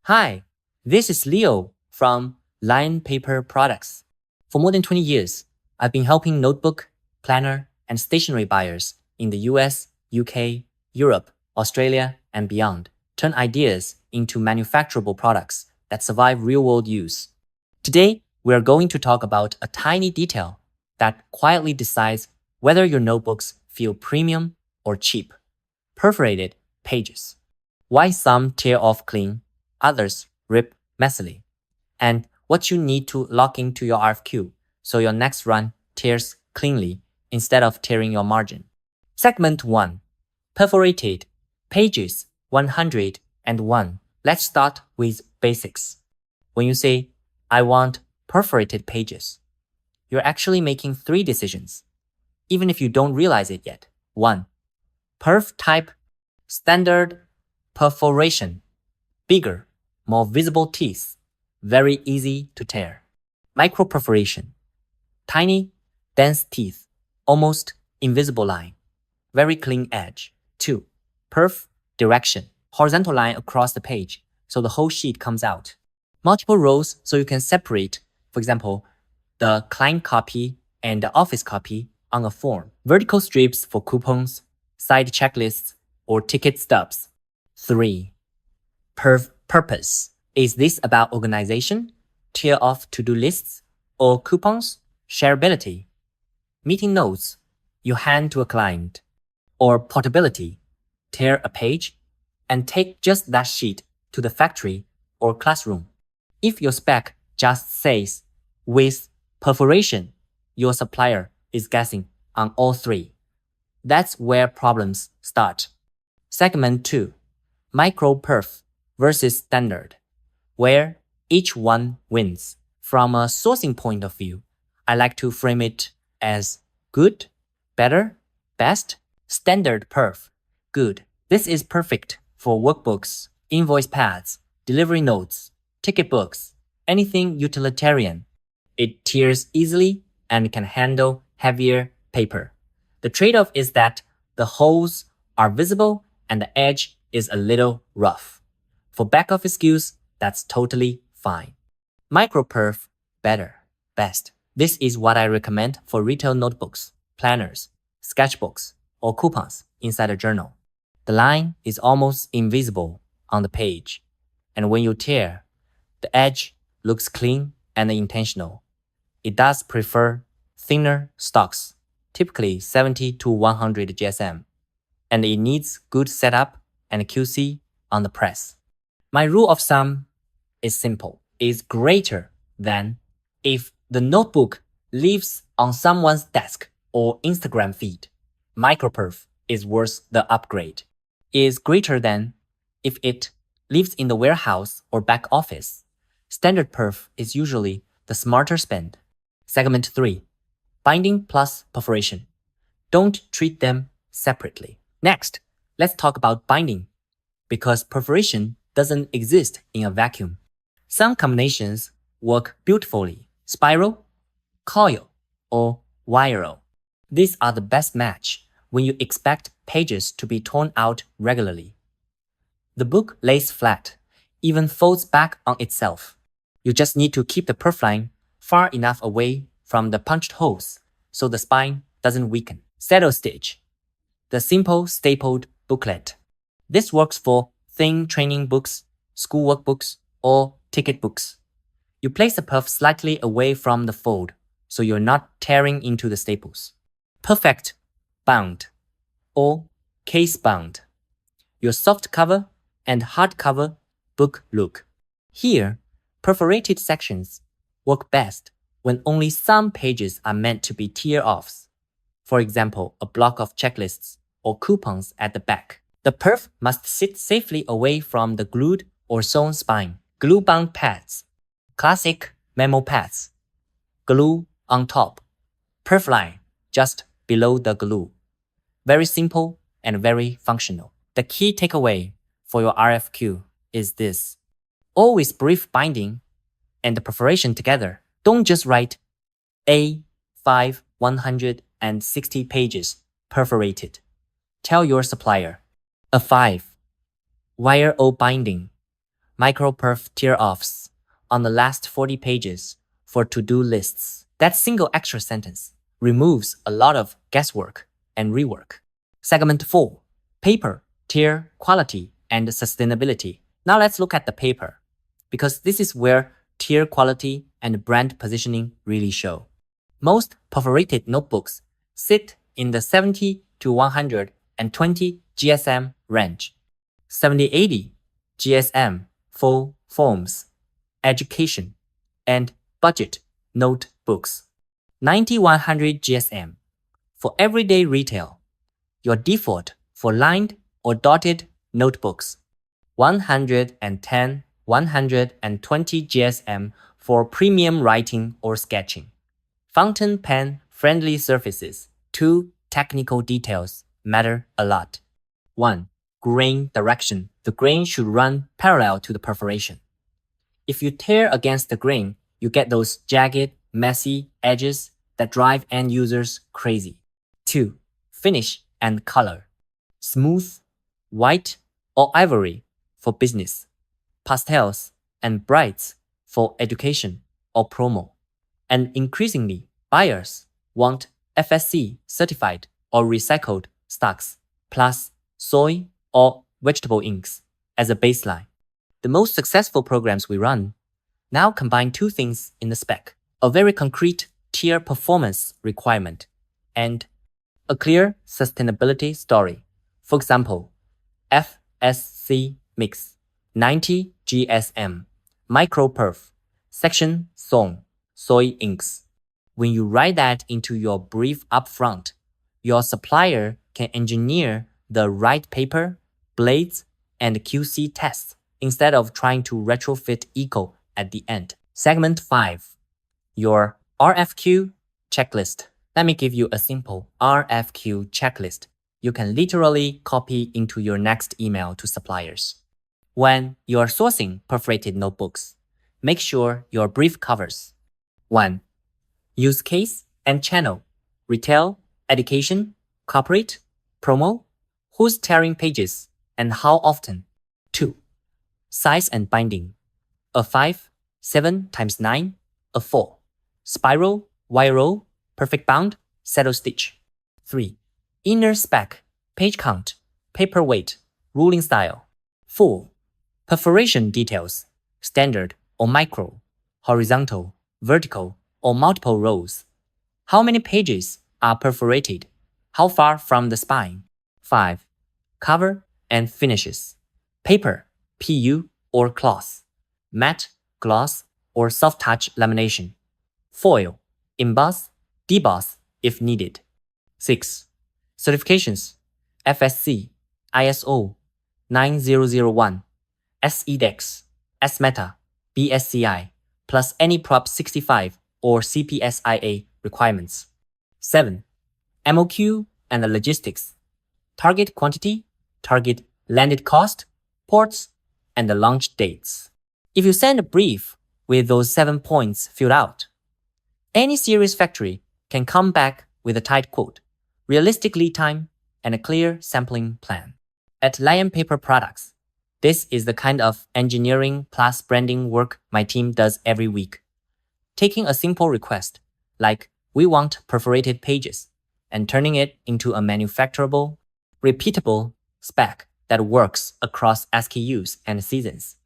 Hi, this is Leo from Line Paper Products. For more than 20 years, I've been helping notebook, planner, and stationery buyers in the US, UK, Europe, Australia, and beyond turn ideas into manufacturable products that survive real-world use. Today, we are going to talk about a tiny detail that quietly decides whether your notebooks feel premium or cheap. Perforated pages. Why some tear off clean, others rip messily, and what you need to lock into your RFQ so your next run tears cleanly instead of tearing your margin. Segment 1. Perforated pages 101. Let's start with basics. When you say, I want perforated pages, you're actually making 3 decisions, even if you don't realize it yet. 1. Perf type, standard perforation, bigger, more visible teeth, very easy to tear. Micro-perforation, tiny, dense teeth, almost invisible line, very clean edge. 2. Perf direction, horizontal line across the page, so the whole sheet comes out. Multiple rows so you can separate, for example, the client copy and the office copy on a form. Vertical strips for coupons, side checklists, or ticket stubs. 3. Purpose. Is this about organization, tear off to-do lists, or coupons? Shareability. Meeting notes you hand to a client. Or portability. Tear a page and take just that sheet to the factory or classroom. If your spec just says with perforation, your supplier is guessing on all 3. That's where problems start. Segment 2. Micro-Perf versus standard, where each one wins. From a sourcing point of view, I like to frame it as good, better, best, standard perf, good. This is perfect for workbooks, invoice pads, delivery notes, ticket books, anything utilitarian. It tears easily and can handle heavier paper. The trade-off is that the holes are visible and the edge is a little rough. For back office SKUs, that's totally fine. Micro-perf, better, best. This is what I recommend for retail notebooks, planners, sketchbooks, or coupons inside a journal. The line is almost invisible on the page, and when you tear, the edge looks clean and intentional. It does prefer thinner stocks, typically 70 to 100 GSM, and it needs good setup and QC on the press. My rule of thumb is simple. Is greater than if the notebook lives on someone's desk or Instagram feed. Micro-perf is worth the upgrade. Is greater than if it lives in the warehouse or back office. Standard perf is usually the smarter spend. Segment 3. Binding plus perforation. Don't treat them separately. Next, let's talk about binding, because perforation doesn't exist in a vacuum. Some combinations work beautifully: spiral, coil, or viral. These are the best match when you expect pages to be torn out regularly. The book lays flat, even folds back on itself. You just need to keep the perf line far enough away from the punched holes so the spine doesn't weaken. Saddle stitch, the simple stapled booklet. This works for thin training books, school workbooks, or ticket books. You place the perf slightly away from the fold so you're not tearing into the staples. Perfect bound or case bound. Your soft cover and hardcover book look. Here, perforated sections work best when only some pages are meant to be tear-offs. For example, a block of checklists or coupons at the back. The perf must sit safely away from the glued or sewn spine. Glue-bound pads, classic memo pads, glue on top, perf line just below the glue. Very simple and very functional. The key takeaway for your RFQ is this. Always brief binding and the perforation together. Don't just write A5 160 pages perforated. Tell your supplier. A 5. Wire O binding. micro-perf tear-offs on the last 40 pages for to-do lists. That single extra sentence removes a lot of guesswork and rework. Segment 4. Paper, tear, quality, and sustainability. Now let's look at the paper, because this is where tear quality and brand positioning really show. Most perforated notebooks sit in the 70 to 120 GSM range. 70-80 GSM for forms, education, and budget notebooks. 90-100 GSM for everyday retail. Your default for lined or dotted notebooks. 110-120 GSM for premium writing or sketching. Fountain pen friendly surfaces. 2 technical details matter a lot. 1. Grain direction. The grain should run parallel to the perforation. If you tear against the grain, you get those jagged, messy edges that drive end users crazy. 2. Finish and color. Smooth, white, or ivory for business. Pastels and brights for education or promo. And increasingly, buyers want FSC certified or recycled stocks, plus soy or vegetable inks as a baseline. The most successful programs we run now combine 2 things in the spec: a very concrete tier performance requirement and a clear sustainability story. For example, FSC mix, 90 GSM, Micro-Perf, section song, soy inks. When you write that into your brief upfront, your supplier can engineer the right paper, blades, and QC tests instead of trying to retrofit eco at the end. Segment 5. Your RFQ checklist. Let me give you a simple RFQ checklist you can literally copy into your next email to suppliers. When you're sourcing perforated notebooks, make sure your brief covers 1. Use case and channel, retail, education, corporate, promo, who's tearing pages, and how often. 2. Size and binding, a 5, 7 x 9, a 4. Spiral, wire roll, perfect bound, saddle stitch. 3. Inner spec, page count, paper weight, ruling style. 4. Perforation details, standard or micro, horizontal, vertical, or multiple rows. How many pages are perforated? How far from the spine? 5. Cover and finishes. Paper, PU or cloth. Matte, gloss, or soft touch lamination. Foil, emboss, deboss if needed. 6. Certifications, FSC, ISO 9001, SEDEX, SMETA, BSCI, plus any Prop 65 or CPSIA requirements. 7. MOQ and the logistics, target quantity, target landed cost, ports, and the launch dates. If you send a brief with those 7 points filled out, any serious factory can come back with a tight quote, realistic lead time, and a clear sampling plan. At Lion Paper Products, this is the kind of engineering plus branding work my team does every week. Taking a simple request, like we want perforated pages, and turning it into a manufacturable, repeatable spec that works across SKUs and seasons.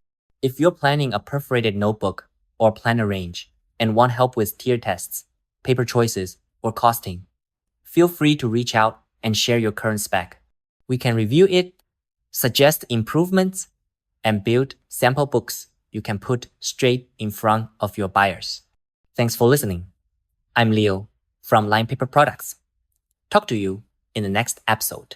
If you're planning a perforated notebook or planner range and want help with tier tests, paper choices, or costing, feel free to reach out and share your current spec. We can review it, suggest improvements, and build sample books you can put straight in front of your buyers. Thanks for listening. I'm Leo from Lion Paper Products. Talk to you in the next episode.